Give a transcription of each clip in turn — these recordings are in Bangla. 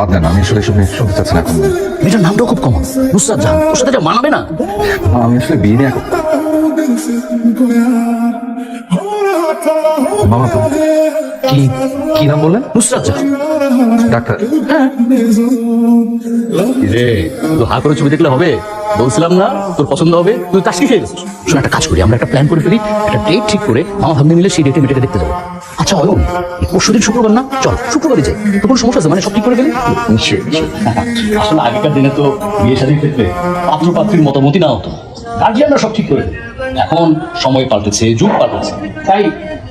বাদ দেন, আমি আসলে এসব নিয়ে শুনতে চাচ্ছি না এখন। মেয়েটার নামটাও খুব কমন, নুসরাত জাহান। ওর সাথে এটা মানাবে না। আমি আসলে বিয়ে নিয়ে এখন মামা কি কি নাম বললেন? নুসরাত জাহান। ডাক্তার? রে তো হা করে ছবি দেখলে হবে? বলছিলাম না তোর পছন্দ হবে, তুই তাসকি খেয়ে গেছিস। শোন, একটা কাজ করি, আমরা একটা প্ল্যান করে ফেলি, একটা ডেট ঠিক করে মামা ভাগ্নে মিলে সেই ডেটে মেয়েটাকে দেখতে যাবো। আচ্ছা অয়ন, পরশুদিন শুক্রবার না? চল শুক্রবারই যাই। তো কোনো সমস্যা আছে? মানে সব ঠিক করে ফেলি। নিশ্চয়ই। আসলে আগেকার দিনে তো বিয়ে শাদীর ক্ষেত্রে পাত্র পাত্রীর মতামতই না হতো, গার্জিয়ানরা সব ঠিক করে দিত। এখন সময় পাল্টেছে, যুগ পাল্টেছে, তাই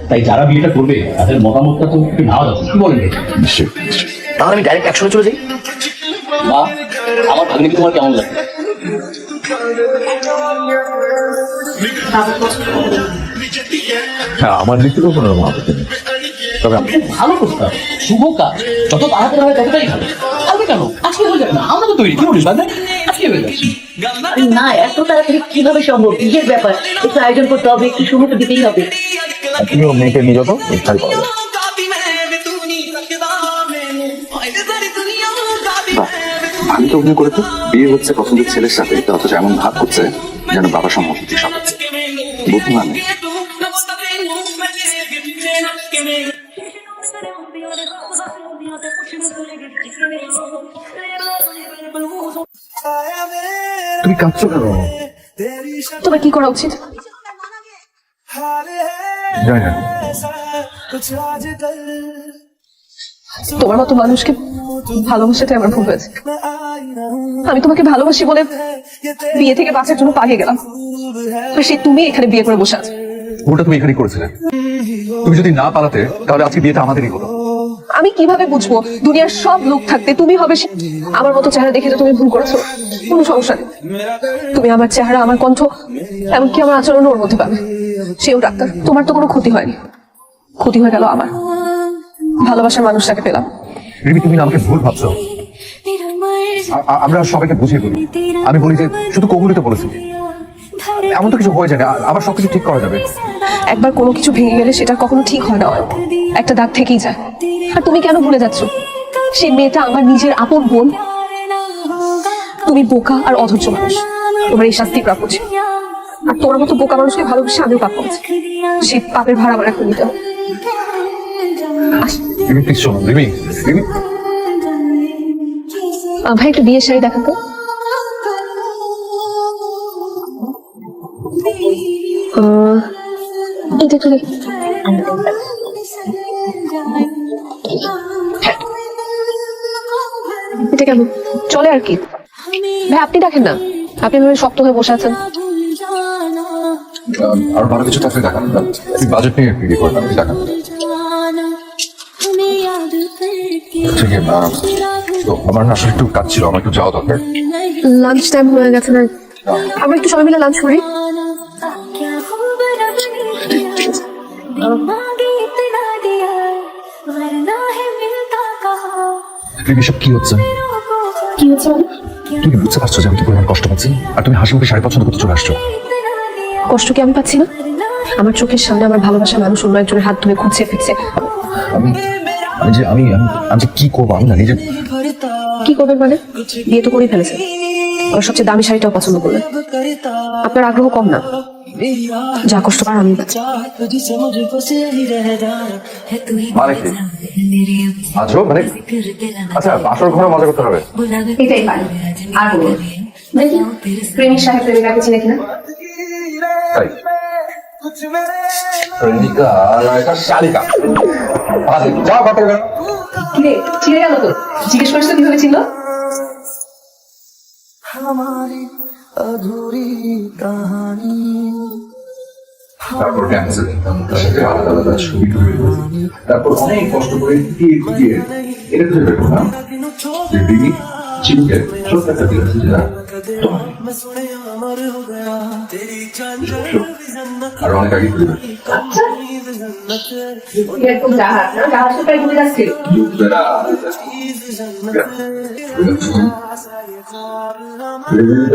তাই যারা বিয়েটা করবে তাদের মতামতটা তো একটু নেওয়া যাবে, কি বলেন? নিশ্চয়ই। তাহলে আমি ডাইরেক্ট অ্যাকশনে চলে যাই। মা, আমার ভাগ্নিকে তোমার কেমন লাগে? হ্যাঁ, আমার দিক থেকেও কোনো রকম আপত্তি নেই। তবে ভালো প্রস্তাব, শুভ কাজ, যত তাড়াতাড়ি হয় ততটাই ভালো। কালকে কেন? আজকে হয়ে যাবে না? আমরা তো তৈরি, কি বলিস বাদে? আজকে হয়ে যাচ্ছে। না, এত তাড়াতাড়ি কিভাবে সম্ভব? বিয়ের ব্যাপার, একটু আয়োজন করতে হবে, একটু সময় তো দিতেই হবে। তুমিও মেয়েকে নিয়ে যত তাই পাওয়া যায়। আমি তো অভিনয় করে তো বিয়ে হচ্ছে পছন্দের ছেলের সাথে, অথচ এমন ভাব করছে যেন বাবা সম্মতি সব আছে। বুঝলাম আমি। তুমি কাঁদছো কেন? তোমার কি করা উচিত? জানি না। তোমার মতো মানুষকে ভালোবাসাটাই আমার ভুল হয়েছে। আমি তোমাকে ভালোবাসি বলে বিয়ে থেকে বাঁচার জন্য পালিয়ে গেলাম, আর সেই তুমি এখানে বিয়ে করে বসে আছো। ভুলটা তুমি এখানেই করেছিলে। তুমি যদি না পালাতে তাহলে আজকে বিয়েটা আমাদেরই হতো। আমি কিভাবে বুঝবো দুনিয়ার সব লোক থাকতে তুমি হবে আমার মতো চেহারা দেখে তো তুমি ভুল করেছো? কোনো সমস্যা নেই, তুমি আমার চেহারা, আমার কণ্ঠ, এমনকি আমার আচরণ ওর মধ্যে পাবে। সেও ডাক্তার। তোমার তো কোনো ক্ষতি হয়নি, ক্ষতি হয়ে গেল আমার। ভালোবাসার মানুষটাকে পেলাম। রিমি, তুমি না আমাকে ভুল ভাবছো। আমরা সবাইকে বুঝিয়ে বলি, আমি বলি যে শুধু কবুলই তো বলেছি, এমন তো কিছু হয়ে যায় না, আবার সবকিছু ঠিক করা যাবে। একবার কোনো কিছু ভেঙে গেলে সেটা কখনো ঠিক হয় না, একটা দাগ থেকেই যায়। আর তুমি কেন ভুলে যাচ্ছ সেই মেয়েটা আমার নিজের আপন বোন? তুমি বোকা আর অধৈর্য মানুষ, তোমার এই শাস্তি প্রাপ্য ছিল। আর তোমার মতো বোকা মানুষকে ভালোবেসে আমিও পাপ করেছি, সেই পাপের ভার আমার এখন নিতে হবে। রিমি প্লিজ শোনো। রিমি, রিমি ভাই একটু বিয়ের শাড়ি দেখান তো। এটা একটু দেখি। এটা কেমন চলে আর কি? ভাই আপনি দেখেন না, আপনি ভাবে শক্ত হয়ে বসে আছেন। আর ভালো কিছু থাকলে দেখান, বাজেট নিয়ে বিক্রি করেন, আপনি দেখান। ঠিক আছে, তো আমার আসলে একটু কাজ ছিল, আমার একটু যাওয়া দরকার। লাঞ্চ টাইম হয়ে গেছে না? আমরা একটু সবাই মিলে লাঞ্চ করি। এসব কি হচ্ছে? কি হচ্ছে মানে? তুমি বুঝতে পারছো যে আমি কি পরিমাণ কষ্ট পাচ্ছি? আর তুমি হাসি মুখে শাড়ি পছন্দ করতে চলে আসছো। কষ্ট কি আমি পাচ্ছি না? আমার চোখের সামনে আমার ভালোবাসা মানুষ অন্য একজনের হাত ধরে খুঁজছে ফিরছে। আমি আমি যে আমি আমি আমি যে কি করবো আমি না নিজে। কি করবেন মানে? বিয়ে তো করেই ফেলেছে, আর সবচেয়ে দামি শাড়িটাও পছন্দ করলেন। আপনার আগ্রহ কম না, যা কষ্ট পার আমি। মানে কি আছো মানে? আচ্ছা, আসল ঘরে মজা করতে হবে। এটাই পারি। আর বলুন দেখি প্রেমিক সাহেব প্রেমিকাকে চিনে কিনা। তাই প্রেমিকা নায়িকা শালিকা যাও কথা বলো। কিরে চিনে গেল তো? জিজ্ঞেস করিস তো কিভাবে চিনলো? তারপর ক্যান্সার, আলাদা আলাদা ছবি তুলে, তারপর অনেক কষ্ট করে খুঁটিয়ে এটা খুঁজে বের করলাম যে রিমি চিনকে ছোট্ট একটা দিয়েছে যেটা আর অনেক আগে খুঁজে এরকম জাহাজ না, জাহাজ তো প্রায় ঘুরে যাচ্ছে। বের